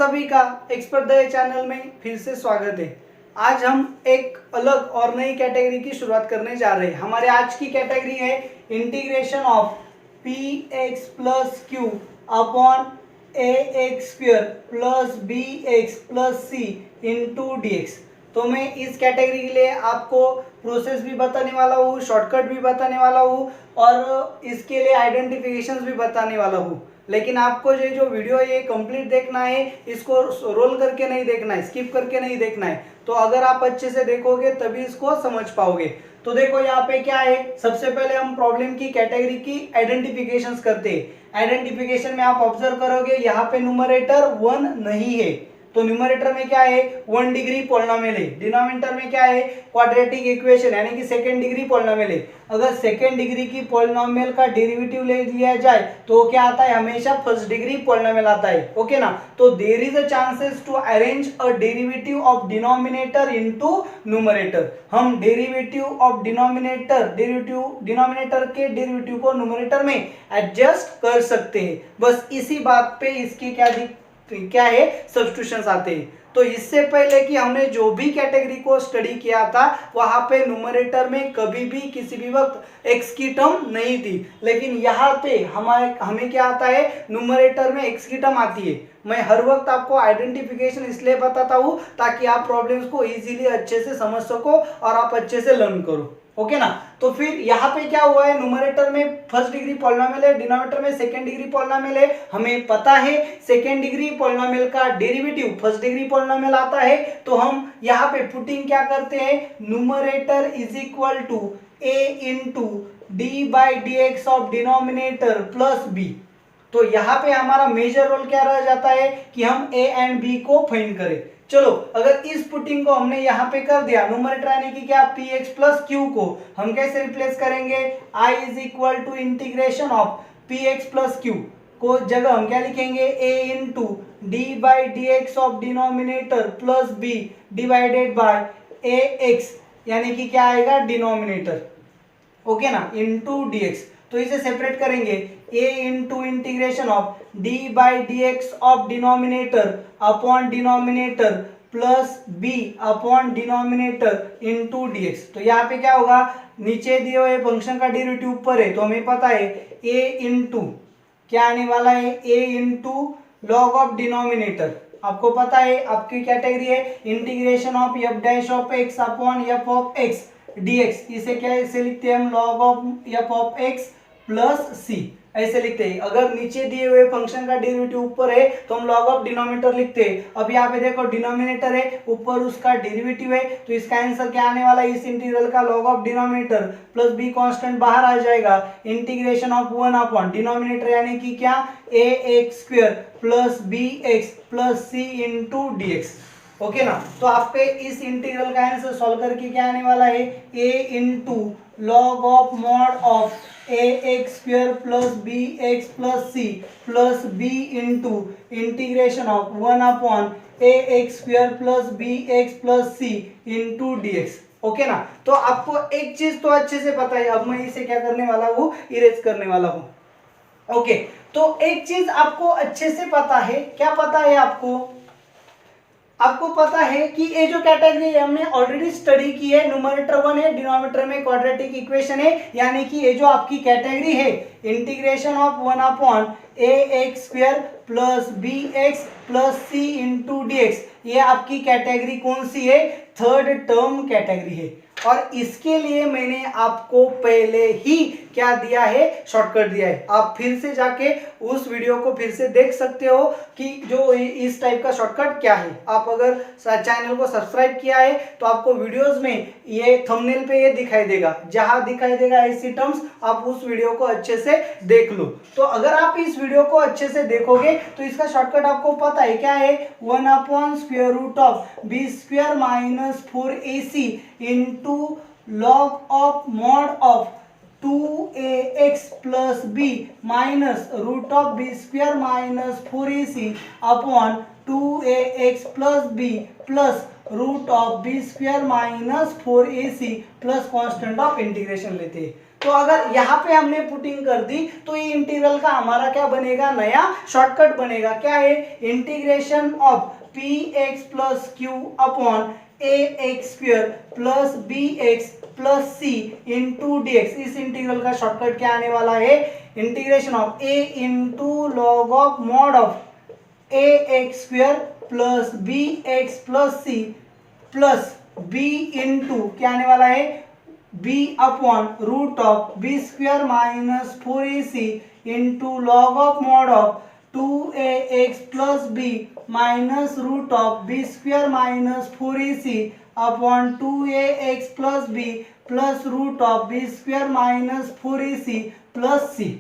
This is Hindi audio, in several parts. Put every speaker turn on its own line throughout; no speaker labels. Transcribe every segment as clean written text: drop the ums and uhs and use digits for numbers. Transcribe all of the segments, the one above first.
सभी का एक्सपर्ट दया चैनल में फिर से स्वागत है। आज हम एक अलग और नई कैटेगरी की शुरुआत करने जा रहे हैं। हमारे आज की कैटेगरी है integration of P x plus Q upon A x square plus B x plus C into D x. तो मैं इस कैटेगरी के लिए आपको प्रोसेस भी बताने वाला हूँ, शॉर्टकट भी बताने वाला हूँ और इसके लिए आइडेंटिफिकेशंस भी बताने वाला हूँ। लेकिन आपको ये जो वीडियो है ये कंप्लीट देखना है, इसको रोल करके नहीं देखना है, स्किप करके नहीं देखना है। तो अगर आप अच्छे से देखोगे तभी इसको समझ पाओगे। तो देखो यहाँ पे क्या है, सबसे पहले हम प्रॉब्लम की कैटेगरी की आइडेंटिफिकेशंस करते हैं। आइडेंटिफिकेशन में आप ऑब्जर्व करोगे यहाँ पे न्यूमरेटर 1 नहीं है, तो न्यूमरेटर में क्या है 1 डिग्री पॉलिनोमियल है। डिनोमिनेटर में क्या है क्वाड्रेटिक इक्वेशन यानी कि सेकंड डिग्री पॉलिनोमियल है। अगर सेकंड डिग्री की पॉलिनोमियल का डेरिवेटिव ले लिया जाए तो क्या आता है, हमेशा फर्स्ट डिग्री पॉलिनोमियल आता है। ओके ना। तो there is a chances to arrange a derivative of denominator into numerator. हम डेरिवेटिव ऑफ डिनोमिनेटर के डेरिवेटिव को न्यूमरेटर में एडजस्ट कर सकते हैं। बस इसी बात पे इसके क्या है सब्स्टिट्यूशंस आते हैं। तो इससे पहले कि हमने जो भी कैटेगरी को स्टडी किया था वहां पे न्यूमरेटर में कभी भी किसी भी वक्त एक्स की टर्म नहीं थी, लेकिन यहाँ पे हमें क्या आता है, न्यूमरेटर में एक्स की टर्म आती है। मैं हर वक्त आपको आइडेंटिफिकेशन इसलिए बताता हूँ ताकि आप प्रॉब्लम्स को इजीली अच्छे से समझ सको और आप अच्छे से लर्न करो। ओके ना। तो फिर यहाँ पे क्या हुआ है, न्यूमरेटर में फर्स्ट डिग्री पॉलिनोमियल है, डिनोमिनेटर में सेकंड डिग्री पॉलिनोमियल है। हमें पता है सेकंड डिग्री पॉलिनोमियल का डेरिवेटिव फर्स्ट डिग्री पॉलिनोमियल आता है। तो हम यहाँ पे पुटिंग क्या करते हैं, numerator is equal to A into D by D x of denominator plus B. तो यहाँ पे हमारा मेजर रोल क्या रह जाता है कि हम ए एंड बी को फाइंड करें। चलो, अगर इस पुटिंग को हमने यहाँ पे कर दिया, न्यूमरेटर यानी कि क्या पी एक्स प्लस क्यू को हम कैसे रिप्लेस करेंगे, I is equal to integration of P x plus q को जगह हम क्या लिखेंगे, a into D by D x of denominator plus b divided by a x यानी कि क्या आएगा डिनोमिनेटर। ओके ना, इंटू डी एक्स। तो इसे सेपरेट करेंगे, a into integration of d by D x of denominator upon denominator plus b upon denominator into D x. तो यहाँ पे क्या होगा, नीचे दिए हुए फंक्शन का डेरिवेटिव ऊपर है तो हमें पता है a इंटू क्या आने वाला है, a into log of denominator. आपको पता है आपकी कैटेगरी है integration of f dash of x upon f of x dx। इसे क्या ऐसे लिखते हैं हम, log of f of x plus c ऐसे लिखते हैं। अगर नीचे दिए हुए फंक्शन का डेरिवेटिव ऊपर है तो हम लॉग ऑफ डिनोमिनेटर लिखते हैं। अब यहाँ पे देखो डिनोमिनेटर है, ऊपर उसका डेरिवेटिव है, तो इसका आंसर क्या आने वाला है, इस इंटीग्रल का log of denominator plus be constant बाहर आ जाएगा, इंटीग्रेशन ऑफ 1 अपॉन डिनोमिनेटर यानी कि क्या a x square plus B x plus C into D x. Okay ना। तो आपके इस इंटीग्रल का आंसर सॉल्व करके क्या आने वाला है, a into log of mod of A x square plus B x plus C plus B into integration of 1 upon A x square plus B x plus C into D x. Okay ना। तो आपको एक चीज तो अच्छे से पता है, अब मैं इसे क्या करने वाला हूँ, इरेज करने वाला हूँ। ओके, तो एक चीज आपको अच्छे से पता है, क्या पता है आपको पता है कि ये जो कैटेगरी है हमने ऑलरेडी स्टडी की है, न्यूमरेटर 1 है, डिनोमिनेटर में क्वाड्रेटिक इक्वेशन है, यानी कि ये जो आपकी कैटेगरी है integration of 1 upon A x square plus B x plus C into D X, ये आपकी कैटेगरी कौन सी है, थर्ड टर्म कैटेगरी है। और इसके लिए मैंने आपको पहले ही क्या दिया है, शॉर्टकट दिया है। आप फिर से जाके उस वीडियो को फिर से देख सकते हो कि जो इस टाइप का शॉर्टकट क्या है। आप अगर चैनल को सब्सक्राइब किया है तो आपको वीडियोस में ये थंबनेल पे ये दिखाई देगा, जहां दिखाई देगा ऐसी टर्म्स, आप उस वीडियो को अच्छे से देख लो। तो अगर आप इस वीडियो को अच्छे से देखोगे तो इसका शॉर्टकट आपको पता है क्या है, 1 upon square root of B square minus 4ac into log of mod of 2ax plus B minus root of B square minus 4ac upon 2ax plus B plus root of B square minus 4ac plus constant of integration लेते हैं। तो अगर यहाँ पे हमने पुटिंग कर दी तो ये इंटीग्रल का हमारा क्या बनेगा, नया शॉर्टकट बनेगा। क्या है, integration of P x plus Q upon A x square plus B x plus C into D X. इस इंटीग्रल का शॉर्टकट क्या आने वाला है, integration of A into log of mod of A x square plus B x plus C plus B into क्या आने वाला है, b upon root of B square minus 4ac into log of mod of 2ax plus B minus root of B square minus 4ac upon 2ax plus B plus root of B square minus 4ac plus c.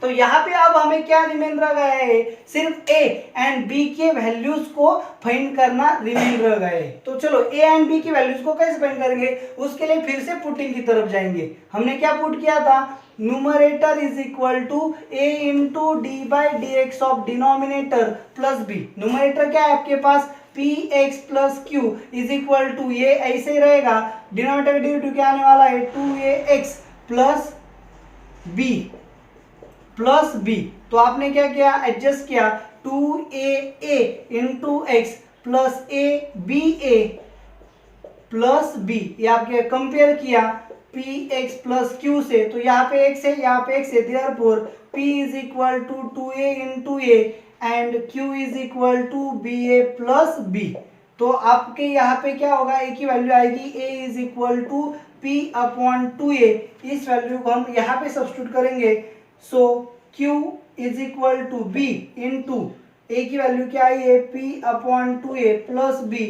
तो यहाँ पे अब हमें क्या रिमेन रह गया है, सिर्फ a एंड b के वैल्यूज को फाइंड करना रिमेन रह गया है। तो चलो a एंड b की वैल्यूज को कैसे फाइंड करेंगे, उसके लिए फिर से पुटिंग की तरफ जाएंगे। हमने क्या पुट किया था, numerator is equal to a into D by D x of denominator plus b। Numerator क्या है आपके पास, p x plus q is equal to, ये ऐसे ही रहेगा, डिनोमिनेटर डिविडेंड क्या आने वाला है 2ax plus b plus B. तो आपने क्या किया, एडजस्ट किया 2a into X plus A B A plus B, ये आपके कंपेयर किया पी एक्स प्लस क्यू से। तो यहाँ पे एक्स है, यहाँ पे एक्स है, therefore p is equal to 2a into A and q is equal to B A plus B. तो आपके यहाँ पे क्या होगा, a की वैल्यू आएगी a is equal to p upon 2a। इस वैल्यू को हम यहाँ पे सब्स्टिट्यूट करेंगे। So q is equal to b into a की वैल्यू क्या आई है p upon 2a plus b।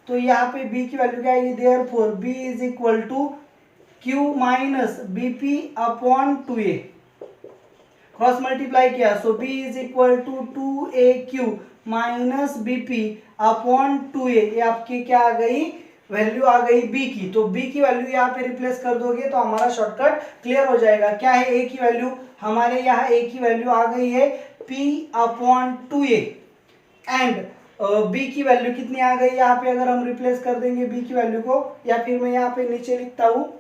तो यहाँ पे b की वैल्यू क्या आएगी, therefore b is equal to q minus bp upon 2a। Cross multiply किया, so b is equal to 2aq minus bp upon 2a। ये आपकी क्या आ गई, वैल्यू आ गई b की। तो b की वैल्यू यहाँ पे रिप्लेस कर दोगे तो हमारा शॉर्टकट क्लियर हो जाएगा। क्या है a की वैल्यू, हमारे यहाँ a की वैल्यू आ गई है p upon 2a and b की वैल्यू कितनी आ गई, यहाँ पे अगर हम रिप्लेस कर देंगे b की वैल्यू को, या फिर मैं यहाँ पे नीचे लिखता हूँ,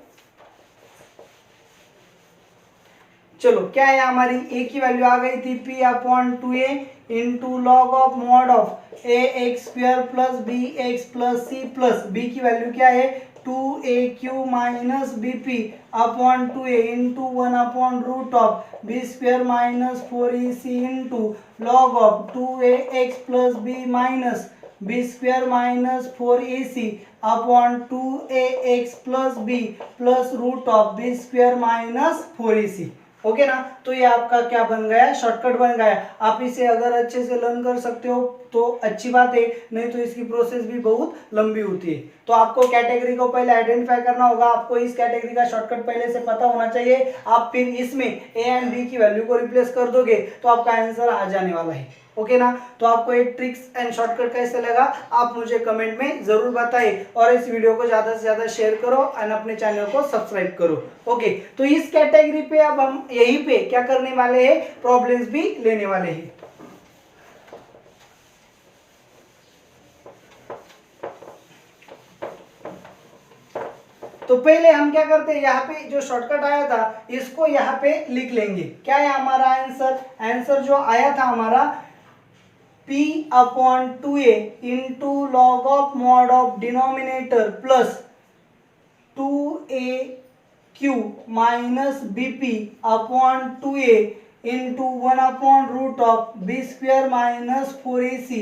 चलो क्या है, हमारी a की वैल्यू आ गई थी p upon 2a into log of mod of A x square plus B x plus C plus b की वैल्यू क्या है 2aq minus bp upon 2a into 1 upon root of B square minus 4ac into log of 2ax plus b minus B square minus 4ac upon 2ax plus b plus root of B square minus 4ac। Okay ना, तो ये आपका क्या बन गया, शॉर्टकट बन गया। आप इसे अगर अच्छे से लर्न कर सकते हो तो अच्छी बात है, नहीं तो इसकी प्रोसेस भी बहुत लंबी होती है। तो आपको कैटेगरी को पहले आइडेंटिफाई करना होगा, आपको इस कैटेगरी का शॉर्टकट पहले से पता होना चाहिए। आप फिर इसमें ए एंड बी की वैल्यू को रिप्लेस कर दोगे तो आपका आंसर आ जाने वाला है। ओके ना, तो आपको ये ट्रिक्स एंड शॉर्टकट कैसे लगा आप मुझे कमेंट में जरूर बताइए, और इस वीडियो को ज़्यादा से ज़्यादा शेयर करो एंड अपने चैनल को सब्सक्राइब करो। ओके, तो इस कैटेगरी पे अब हम यहीं पे क्या करने वाले हैं, प्रॉब्लम्स भी लेने वाले हैं। तो पहले हम क्या करते हैं, यहाँ पे जो शॉर्टकट आया था इसको यहाँ पे लिख लेंगे। क्या है हमारा आंसर, आंसर जो आया था हमारा p upon 2a into log of mod of denominator plus 2aq minus bp upon 2a into 1 upon root of B square minus 4ac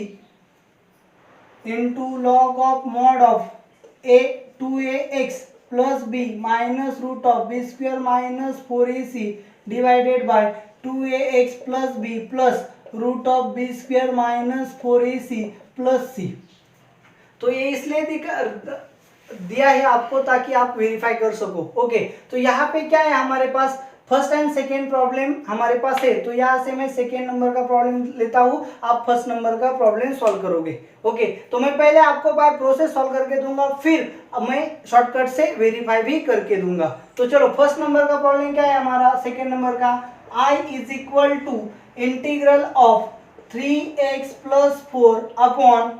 into log of mod of a 2ax plus b minus root of B square minus 4ac divided by 2ax plus b plus root of B square minus 4ac plus c। तो ये इसलिए दिया है आपको ताकि आप वेरीफाई कर सको। ओके, तो यहाँ पे क्या है हमारे पास, फर्स्ट एंड सेकेंड प्रॉब्लम हमारे पास है, तो यहाँ से मैं सेकेंड नंबर का प्रॉब्लम लेता हूँ, आप फर्स्ट नंबर का प्रॉब्लम सॉल्व करोगे। ओके, तो मैं पहले आपको बाय प्रोसेस सॉल्व करके दूंगा, फिर मैं शॉर्टकट से वेरीफाई भी करके दूंगा। तो चलो फर्स्ट नंबर का प्रॉब्लम क्या है हमारा, सेकेंड नंबर का, i is equal to integral of 3x plus 4 upon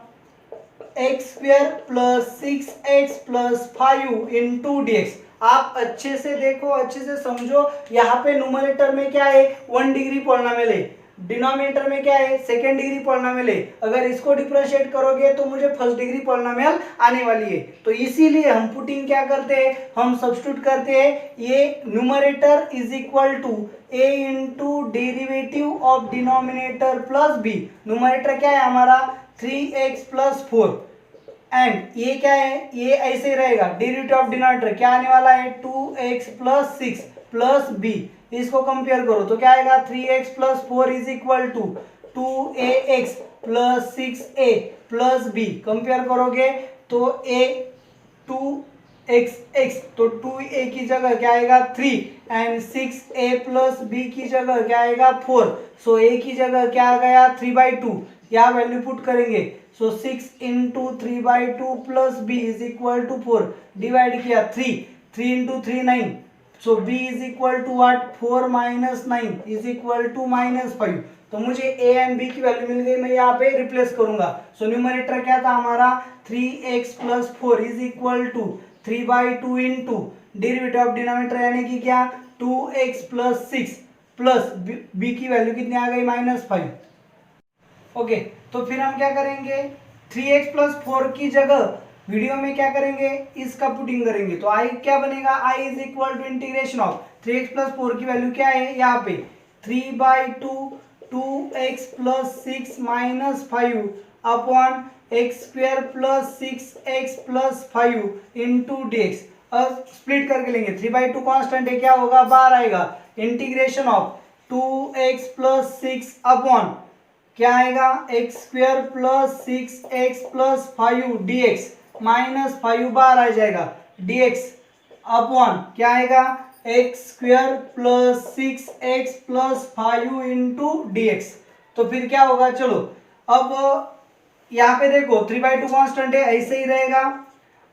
x square plus 6x plus 5 into dx। आप अच्छे से देखो, अच्छे से समझो। यहाँ पे न्यूमरेटर में क्या है, 1 डिग्री पॉलिनोमियल है, डिनोमिनेटर में क्या है, सेकेंड डिग्री पॉलिनोमियल है। अगर इसको डिफरेंशिएट करोगे तो मुझे फर्स्ट डिग्री पॉलिनोमियल आने वाली है। तो इसीलिए हम पुटिंग क्या करते हैं, हम सब्स्टिट्यूट करते हैं, ये numerator is equal to a into derivative of denominator plus b। Numerator क्या है हमारा 3x प्लस 4 एंड ये क्या है, ये ऐसे ही रहेगा। डेरिवेटिव ऑफ डिनोमिनेटर क्या आने वाला है, 2x प्लस 6 प्लस b। इसको कंपेयर करो तो क्या आएगा, 3x plus 4 is equal to 2ax plus 6a plus b। Compare करोगे तो a 2x तो 2a की जगह क्या आएगा 3 एंड 6a प्लस b की जगह क्या आएगा 4। सो a की जगह क्या आ गया 3/2, यहाँ वैल्यू पुट करेंगे। So 6 into 3/2 plus b is equal to 4, divide किया 3 into 3 9। So b is equal to what, 4 minus 9 is equal to -5। तो मुझे a एंड b की वैल्यू मिल गई, मैं यहाँ पे रिप्लेस करूंगा। सो न्यूमरेटर क्या था हमारा 3x plus 4 is equal to 3/2 into derivative of denominator यानी कि क्या 2x प्लस 6 प्लस b की वैल्यू कितनी आ गई -5। ओके, तो फिर हम क्या करेंगे, 3x प्लस 4 की जगह वीडियो में क्या करेंगे, इसका पुटिंग करेंगे। तो i क्या बनेगा, i is equal to integration of 3x plus 4 की वैल्यू क्या है यहाँ पे 3/2 2x plus 6 minus 5 upon x square plus 6x plus 5 into dx। अब स्प्लिट करके लेंगे, 3/2 कांस्टेंट है क्या होगा, बाहर आएगा। Integration of 2x plus 6 upon क्या आएगा x square plus 6x plus 5 dx -5 बाहर आ जाएगा, dx अपॉन क्या आएगा x square plus 6x plus 5 into dx। तो फिर क्या होगा, चलो अब यहाँ पे देखो 3/2 कांस्टेंट है, ऐसे ही रहेगा।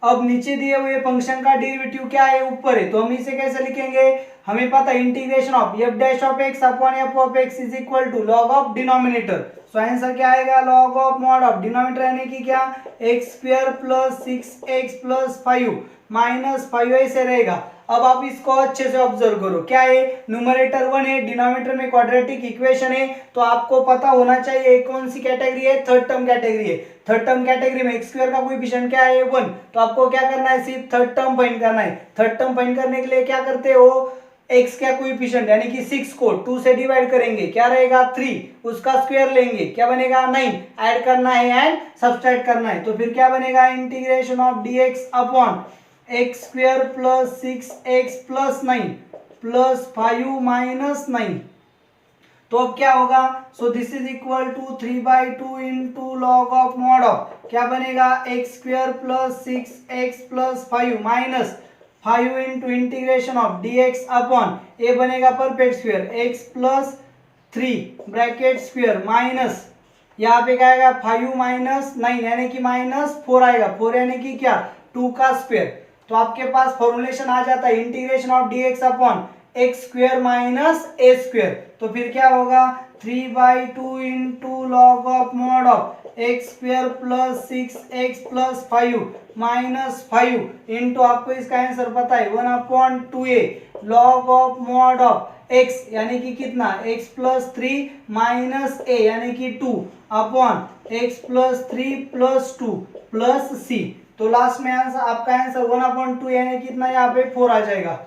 अब नीचे दिए हुए फंक्शन का डेरिवेटिव क्या है, ऊपर है, तो हम इसे कैसे लिखेंगे, हमें पता है integration of f dash of x upon f of x is equal to log of denominator. So answer क्या आएगा, log of mod of denominator यानी कि क्या x square plus 6x plus 5 -5 ऐसे रहेगा। अब आप इसको अच्छे से ऑब्जर्व करो, क्या है न्यूमरेटर 1 है, डिनोमिनेटर में क्वाड्रेटिक इक्वेशन है। तो आपको पता होना चाहिए कौन सी कैटेगरी है, थर्ड टर्म कैटेगरी है। थर्ड टर्म कैटेगरी में एक्स स्क्वायर का कोएफिशिएंट क्या है 1। तो आपको क्या करना है, सिर्फ थर्ड टर्म फाइंड करना है। थर्ड टर्म फाइंड करने के लिए क्या करते हो, x का कोएफिशिएंट यानी कि 6 को 2 से डिवाइड करेंगे, क्या रहेगा 3, उसका स्क्वायर लेंगे, क्या बनेगा 9, ऐड करना है एंड सब्सट्रैक्ट करना है। तो फिर क्या बनेगा, integration of dx upon x square plus 6x plus 9 plus 5 minus 9। तो अब क्या होगा, so this is equal to 3/2 into log of mod of क्या बनेगा x square plus 6x plus 5 minus 5 into integration of dx upon a बनेगा perfect square x plus 3 bracket square minus यहाँ पे क्या आएगा 5 माइनस 9 यानी कि -4 आएगा। 4 यानी कि क्या 2 का स्क्वायर। तो आपके पास फॉर्मुलेशन आ जाता है integration of dx upon x square minus A square. तो फिर क्या होगा 3/2 into log of mod of x square plus 6x plus 5 minus 5 into आपको इसका आंसर पता है 1/2a log of mod of x यानी कि कितना x प्लस 3 माइनस a यानी कि 2 upon x plus 3 plus 2 plus c। तो लास्ट में आंसर आपका आंसर 1/2 यानी कितना यहाँ पे 4 आ जाएगा,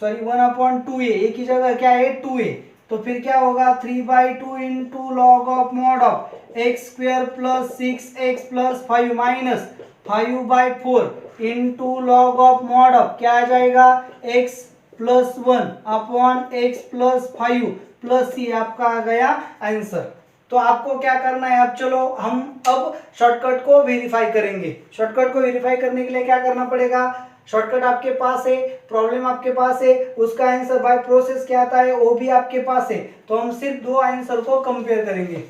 सॉरी 1/2a, ए की जगह क्या है 2a। तो फिर क्या होगा 3/2 into log of mod of x square plus 6x plus 5 minus 5/4 into log of mod of क्या आ जाएगा x plus 1 upon x plus 5 plus c आपका आ गया आंसर। तो आपको क्या करना है, अब चलो हम अब शॉर्टकट को वेरीफाई करेंगे। शॉर्टकट को वेरीफाई करने के लिए क्या करना पड़ेगा, शॉर्टकट आपके पास है, प्रॉब्लम आपके पास है, उसका आंसर बाय प्रोसेस क्या आता है वो भी आपके पास है। तो हम सिर्फ दो आंसर को कंपेयर करेंगे।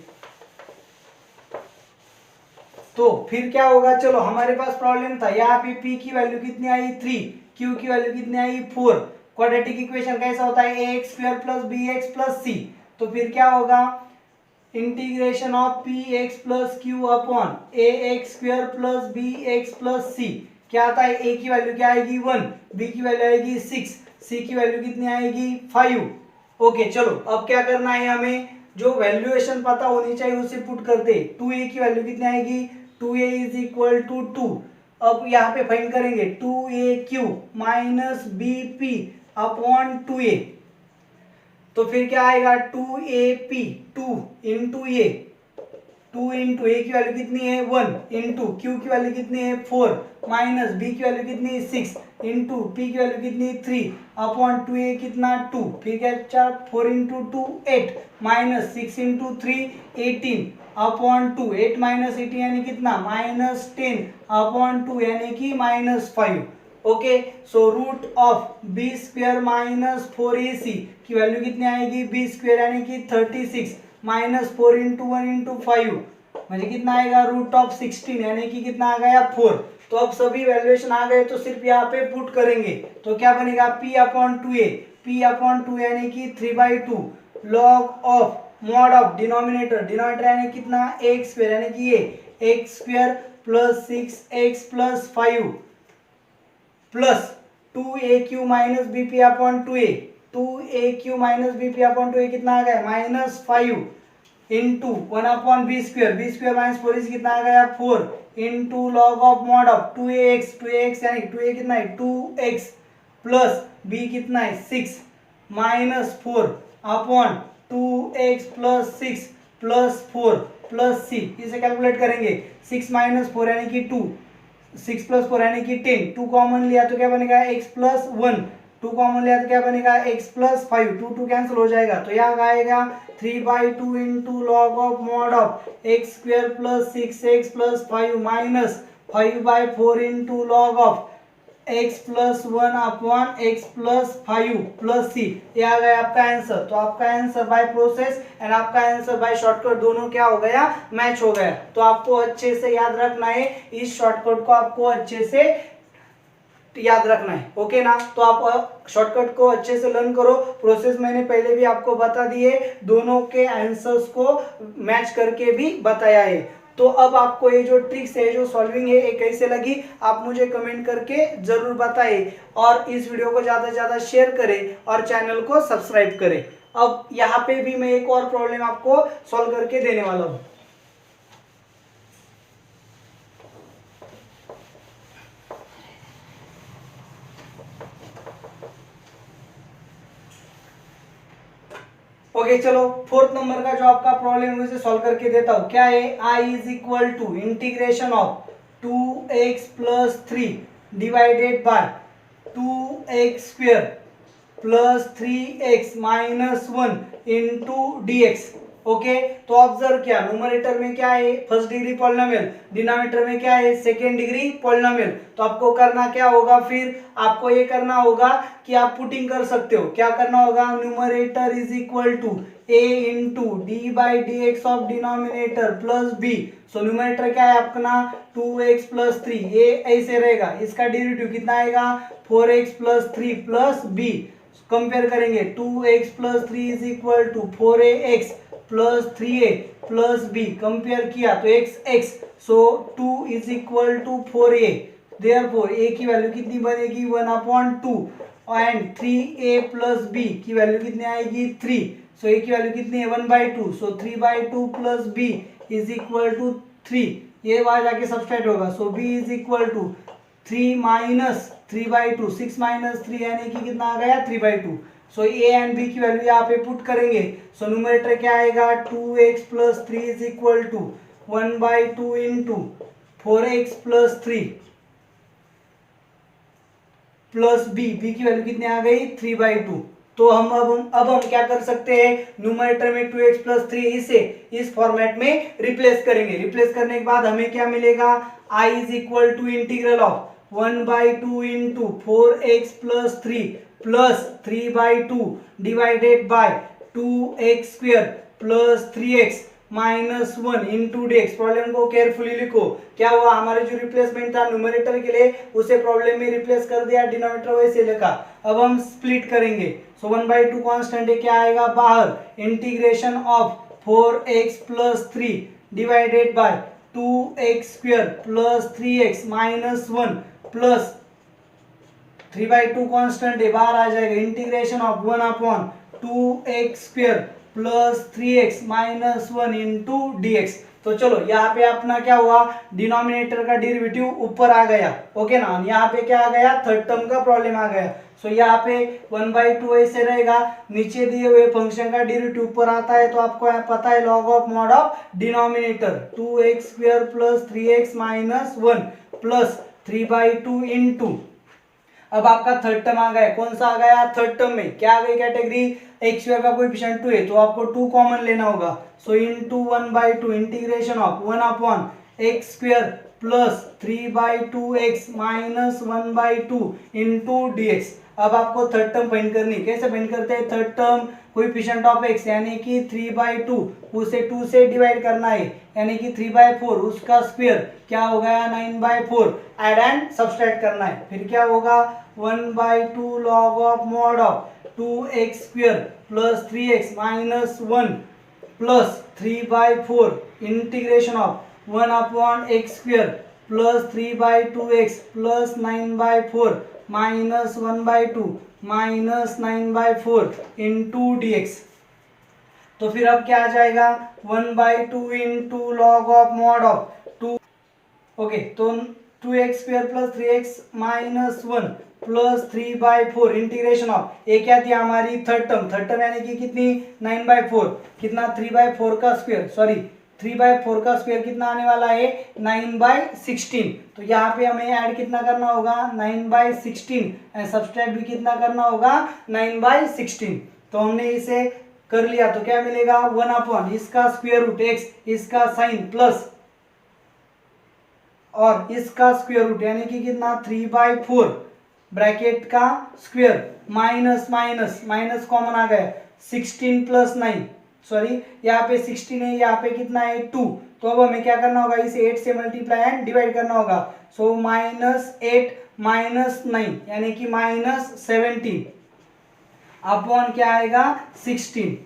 तो फिर क्या होगा, चलो हमारे पास प्रॉब्लम था यहाँ पे p की वैल्यू कितनी आई 3, q की वैल्यू कितनी आई 4। क्वाड्रेटिक इक्वेशन कैसा होता है ax square plus bx plus c। तो फिर क्या होगा integration of px plus q upon ax square plus bx plus c क्या आता है, a की वैल्यू क्या आएगी 1, b की वैल्यू आएगी 6, c की वैल्यू कितनी आएगी 5। ओके चलो अब क्या करना है, हमें जो वैल्यूएशन पता होनी चाहिए उसे पुट करते। 2a की वैल्यू कितनी आएगी, 2a इज इक्वल टू 2। अब यहाँ पे फाइंड करेंगे 2aq minus bp upon 2a, तो फिर क्या आएगा 2ap 2 इंटू ए, 2 इंटू ए की वैल्यू कितनी है 1 इंटू क्यू की वैल्यू कितनी है 4 माइनस बी की वैल्यू कितनी है 6 इंटू पी की वैल्यू कितनी है 3 अपॉन 2a कितना 2, फिर क्या 4 into 2 8 minus 6 into 3 18 upon 2, 8 minus 18 यानी कितना माइनस 10 अपॉन 2 यानी कि minus 5। Okay so root of B square minus 4ac की वैल्यू कितनी आएगी, बी स्क्वायर यानी कि 36 माइनस 4 इंटू 1 इंटू 5 म्हणजे कितना आएगा रूट ऑफ 16 यानी कि कितना आ गया 4। तो अब सभी वैल्यूएशन आ गए तो सिर्फ यहाँ पे पुट करेंगे, तो क्या बनेगा p upon 2a, p upon 2 यानी कि 3/2 log of mod of denominator, denominator यानी कितना x स्क्वायर यानी कि ये x square plus 6x plus 5 plus 2aq minus bp upon 2a, 2aq minus bp upon 2a कितना आ गया minus 5 into 1 upon B square minus 4 is कितना आ गया 4 into log of mod of 2ax यानी 2a कितना है 2x प्लस b कितना है 6 minus 4 upon 2x plus 6 plus 4 plus c, इसे कैलकुलेट करेंगे 6 माइनस 4 यानी कि 2, 6 प्लस 4 यानी कि 10, 2 कॉमन लिया तो क्या बनेगा x प्लस 1, 2 कॉमन लिया तो क्या बनेगा x प्लस 5, 2 कैंसिल हो जाएगा तो यहाँ आएगा 3/2 into log of mod of x square plus 6x plus 5 minus 5/4 into log of x plus 1 upon x plus 5 plus c, ये आ गया आपका आंसर। तो आपका आंसर बाय प्रोसेस एंड आपका आंसर बाय शॉर्टकट दोनों क्या हो गया, मैच हो गया। तो आपको अच्छे से याद रखना है, इस शॉर्टकट को आपको अच्छे से याद रखना है, ओके ना। तो आप शॉर्टकट को अच्छे से लर्न करो, प्रोसेस मैंने पहले भी आपको बता दिए, दोनों के आंसर्स को मैच करके भी बताया है। तो अब आपको ये जो ट्रिक्स है, जो सॉल्विंग है, ये कैसे लगी आप मुझे कमेंट करके जरूर बताइए और इस वीडियो को ज़्यादा से ज़्यादा शेयर करें और चैनल को सब्सक्राइब करें। अब यहाँ पे भी मैं एक और प्रॉब्लम आपको सॉल्व करके देने वाला हूँ। ओके चलो फोर्थ नंबर का जो आपका प्रॉब्लम है उसे सॉल्व करके देता हूं। क्या है, i is equal to integration of 2x plus 3 divided by 2x square plus 3x minus 1 into dx। Okay तो ऑब्जर्व किया, न्यूमरेटर में क्या है फर्स्ट डिग्री पॉलिनोमियल, डिनोमिनेटर में क्या है सेकेंड डिग्री पॉलिनोमियल। तो आपको करना क्या होगा, फिर आपको ये करना होगा कि आप पुटिंग कर सकते हो। क्या करना होगा, numerator is equal to a into D by D x of denominator plus b। So numerator क्या है अपना 2x प्लस 3, ये ऐसे रहेगा, इसका डेरिवेटिव कितना आएगा 4x plus 3 plus b। Compare करेंगे 2x plus 3 is equal to 4ax plus 3a plus b, compare किया तो x, so 2 is equal to 4a, therefore a की वैल्यू कितनी बनेगी 1/2 एंड 3a प्लस b की वैल्यू कितनी आएगी 3, सो a की वैल्यू कितनी है 1/2, so 3/2 plus b is equal to 3, ये वहां जाके सब्सट्रैक्ट होगा, so b is equal to 3 minus 3/2, 6 minus 3 यानी कि कितना आ गया 3/2। सो ए एंड बी की वैल्यू यहाँ पे पुट करेंगे, सो न्यूमरेटर क्या आएगा 2x plus 3 is equal to 1/2 into 4x plus 3 plus b की वैल्यू कितनी आ गई 3/2। तो हम अब हम क्या कर सकते हैं, न्यूमरेटर में 2x प्लस 3 इसे इस फॉर्मेट में रिप्लेस करेंगे। रिप्लेस करने के बाद हमें क्या मिलेगा, i is equal to integral of 1/2 into 4x plus 3 plus 3/2 divided by 2x square plus 3x minus 1 into dx। Problem को केयरफुली लिखो, क्या हुआ हमारे जो रिप्लेसमेंट था न्यूमरेटर के लिए उसे प्रॉब्लम में रिप्लेस कर दिया, डिनोमिनेटर वैसे लिखा। अब हम स्प्लिट करेंगे, सो 1/2 कांस्टेंट है, क्या आएगा बाहर, integration of 4x plus 3 divided by 2x square plus 3x minus 1 plus 3/2 constant है बाहर आ जाएगा, integration of 1/2x² plus 3x minus 1 into dx। तो चलो यहाँ पे अपना क्या हुआ, डिनोमिनेटर का डेरिवेटिव ऊपर आ गया, ओके ना। यहाँ पे क्या आ गया, थर्ड टर्म का प्रॉब्लम आ गया। सो यहाँ पे 1/2 ऐसे रहेगा, नीचे दिए हुए फंक्शन का डेरिवेटिव ऊपर आता है, तो आपको पता है log of mod of denominator 2x² plus 3x minus 1 plus 3/2 into, अब आपका थर्ड टर्म आ गया, कौन सा आ गया, थर्ड टर्म में क्या आ गई कैटेगरी, x² का कोएफिशिएंट 2 है, तो आपको 2 कॉमन लेना होगा। सो into 1/2 integration of 1/x² plus 3/2x minus 1/2 into dx। अब आपको थर्ड टर्म फाइंड करनी, कैसे फाइंड करते हैं, third term coefficient of x यानी कि 3/2 उसे 2 से डिवाइड करना है, यानी कि 3/4 उसका स्क्वायर क्या हो गया 9/4, ऐड एंड सब्सट्रैक्ट करना है। फिर क्या होगा 1/2 log of mod of 2x² plus 3x minus 1 plus 3/4 integration of 1/x² plus 3/2x plus 9/4 minus 1/2 minus 9/4 into dx। तो फिर अब क्या आ जाएगा 1/2 into log of mod of 2, okay, तो 2x² plus 3x minus 1 plus 3/4 integration of, ये क्या थी हमारी थर्ड टर्म यानी कि कितनी 9/4, कितना 3/4 का स्क्वायर, सॉरी 3/4 का स्क्वायर कितना आने वाला है 9/16। तो यहाँ पे हमें ऐड कितना करना होगा 9/16 एंड सब्सट्रैक्ट भी कितना करना होगा 9/16। तो हमने इसे कर लिया, तो क्या मिलेगा 1 इसका स्क्वायर रूट x, इसका साइन प्लस और इसका स्क्वायर रूट यानी कि कितना 3/4 ब्रैकेट का square minus minus minus common आ गया 16 प्लस 9, सॉरी यहाँ पे 16 है, यहाँ पे कितना है 2, तो अब हमें क्या करना होगा इसे 8 से मल्टीप्लाई एंड डिवाइड करना होगा। सो -8 माइनस 9 यानी कि -17 अपॉन क्या आएगा 16।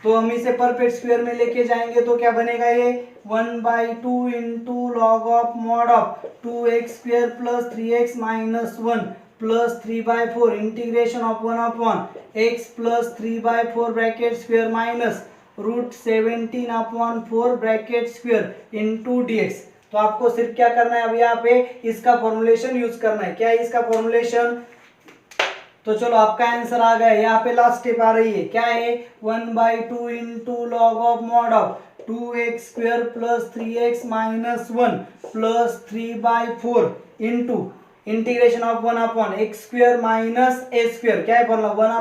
तो हम इसे परफेक्ट स्क्वायर में लेके जाएंगे तो क्या बनेगा ये 1/2 into log of mod of 2x² plus 3x minus 1 plus 3/4 integration of 1/x plus 3/4 bracket square minus √17/4 bracket square into dx। तो आपको सिर्फ क्या करना है, अब यहाँ पे इसका फॉर्मुलेशन यूज करना है। क्या है इसका फॉर्मुलेशन, तो चलो आपका आंसर आ गया। यहाँ पे लास्ट स्टेप आ रही है, क्या है 1/2 into log of mod of 2x² plus 3x minus 1 plus 3/4 into integration of 1/x² minus a², क्या है फॉर्मूला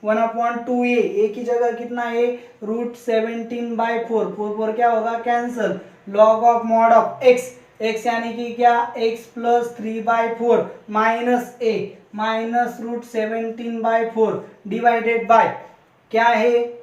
1/2a एक ही जगह कितना है √17/4, 4 क्या होगा cancel, log of mod of x यानी कि क्या x plus 3/4 minus a minus √17/4 divided by क्या है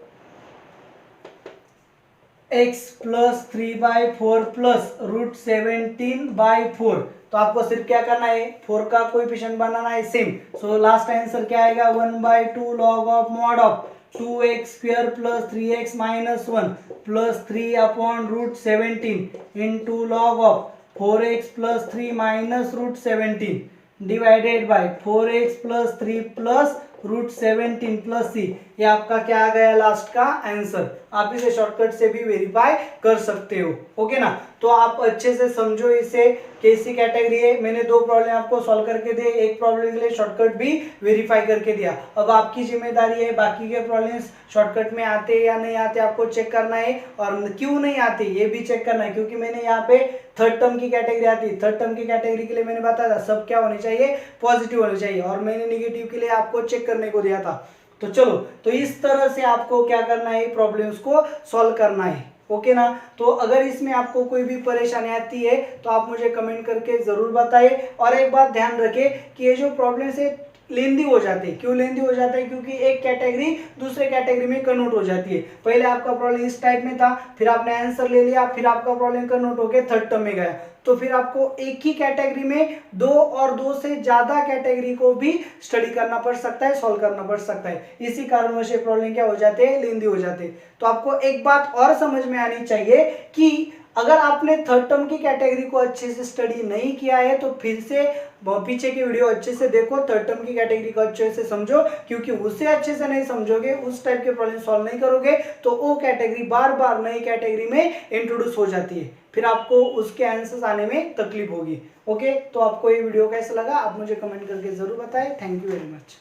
x प्लस 3/4 प्लस √17/4। तो आपको सिर्फ क्या करना है 4 का कोएफिशिएंट बनाना है सेम। सो लास्ट आंसर क्या आएगा 1/2 log of mod of 2x² plus 3x minus 1 plus 3/√17 into log of 4x plus 3 minus √17 divided by 4x plus 3 plus √17 plus c। ये आपका क्या आ गया लास्ट का आंसर। आप इसे शॉर्टकट से भी वेरीफाई कर सकते हो, ओके ना। तो आप अच्छे से समझो इसे कैसी कैटेगरी है। मैंने 2 प्रॉब्लम आपको सॉल्व करके दिए, एक प्रॉब्लम के लिए शॉर्टकट भी वेरीफाई करके दिया। अब आपकी जिम्मेदारी है बाकी के प्रॉब्लम्स शॉर्टकट में आते या नहीं आते आपको चेक करना है, और क्यों नहीं आते ये भी चेक करना है, क्योंकि मैंने यहाँ पे थर्ड टर्म की कैटेगरी आती है। थर्ड टर्म की कैटेगरी के लिए मैंने बताया था सब क्या होने चाहिए पॉजिटिव होने चाहिए, और मैंने नेगेटिव के लिए आपको चेक करने को दिया था। तो चलो, तो इस तरह से आपको क्या करना है प्रॉब्लम्स को सॉल्व करना है, ओके ना। तो अगर इसमें आपको कोई भी परेशानी आती है तो आप मुझे कमेंट करके जरूर बताइए। और एक बात ध्यान रखें कि ये जो प्रॉब्लम्स है लेंदी हो जाते हैं। क्यों लेंदी हो जाते हैं, क्योंकि एक कैटेगरी दूसरे कैटेगरी में कन्वर्ट हो जाती है। पहले आपका प्रॉब्लम इस टाइप में था, फिर आपने आंसर ले लिया, फिर आपका प्रॉब्लम कन्वर्ट होकर थर्ड टर्म में गया, तो फिर आपको एक ही कैटेगरी में 2 और 2 से ज्यादा कैटेगरी को भी स्टडी करना पड़ सकता है, सॉल्व करना पड़ सकता है। इसी कारणवश प्रॉब्लम क्या हो जाते हैं लेंदी हो जाते हैं। तो आपको एक बात और समझ में आनी चाहिए कि अगर आपने थर्ड टर्म की कैटेगरी को अच्छे से स्टडी नहीं किया है तो फिर से पीछे की वीडियो अच्छे से देखो, थर्ड टर्म की कैटेगरी को अच्छे से समझो, क्योंकि उसे अच्छे से नहीं समझोगे, उस टाइप के प्रॉब्लम सॉल्व नहीं करोगे तो वो कैटेगरी बार बार नई कैटेगरी में इंट्रोड्यूस हो जाती है, फिर आपको उसके आंसर्स आने में तकलीफ होगी। ओके, तो आपको ये वीडियो कैसा लगा आप मुझे कमेंट करके जरूर बताएं। Thank you very much.